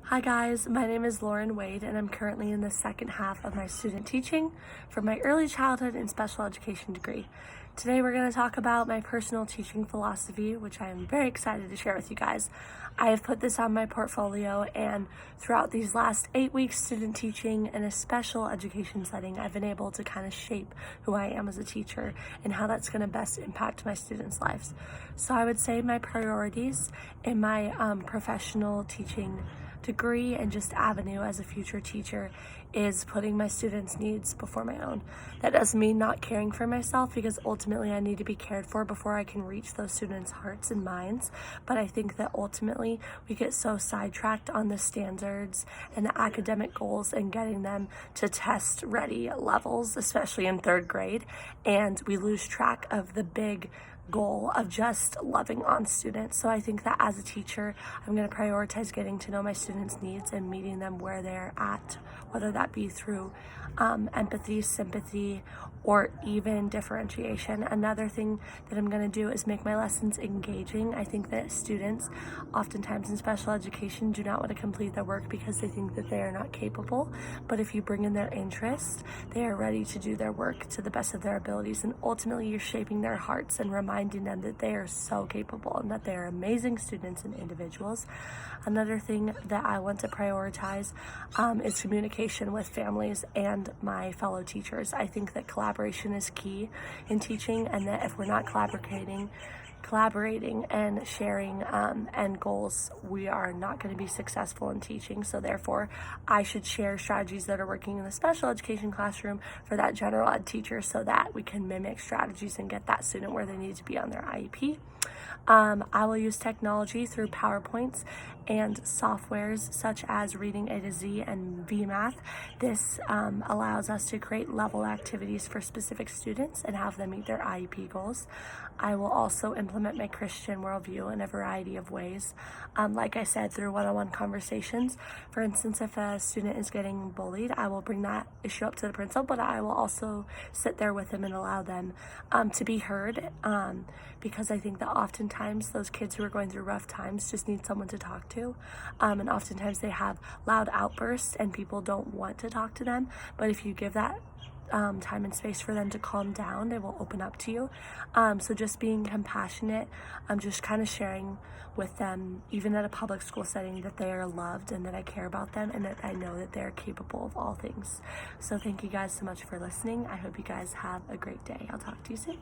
Hi guys, my name is Lauren Wade and I'm currently in the second half of my student teaching for my early childhood and special education degree. Today we're going to talk about my personal teaching philosophy, which I am very excited to share with you guys. I have put this on my portfolio, and throughout these last 8 weeks student teaching in a special education setting, I've been able to kind of shape who I am as a teacher and how that's going to best impact my students' lives. So I would say my priorities in my professional teaching degree and just avenue as a future teacher is putting my students' needs before my own. That doesn't mean not caring for myself, because ultimately I need to be cared for before I can reach those students' hearts and minds. But I think that ultimately we get so sidetracked on the standards and the academic goals and getting them to test ready levels, especially in third grade, and we lose track of the big goal of just loving on students. So I think that as a teacher, I'm going to prioritize getting to know my students' needs and meeting them where they're at, whether that be through empathy, sympathy, or even differentiation. Another thing that I'm going to do is make my lessons engaging. I think that students oftentimes in special education do not want to complete their work because they think that they are not capable, but if you bring in their interest, they are ready to do their work to the best of their abilities, and ultimately you're shaping their hearts and reminding them that they are so capable and that they are amazing students and individuals. Another thing that I want to prioritize is communication with families and my fellow teachers. I think that collaboration is key in teaching, and that if we're not collaborating and sharing end goals, we are not going to be successful in teaching. So therefore, I should share strategies that are working in the special education classroom for that general ed teacher, so that we can mimic strategies and get that student where they need to be on their IEP. I will use technology through PowerPoints and softwares such as Reading A to Z and VMath. This allows us to create level activities for specific students and have them meet their IEP goals. I will also implement my Christian worldview in a variety of ways. Like I said, through one-on-one conversations. For instance, if a student is getting bullied, I will bring that issue up to the principal, but I will also sit there with them and allow them to be heard, because I think that oftentimes those kids who are going through rough times just need someone to talk to, and oftentimes they have loud outbursts and people don't want to talk to them, but if you give that time and space for them to calm down, they will open up to you. So just being compassionate, just kind of sharing with them, even at a public school setting, that they are loved and that I care about them and that I know that they're capable of all things. So thank you guys so much for listening. I hope you guys have a great day. I'll talk to you soon.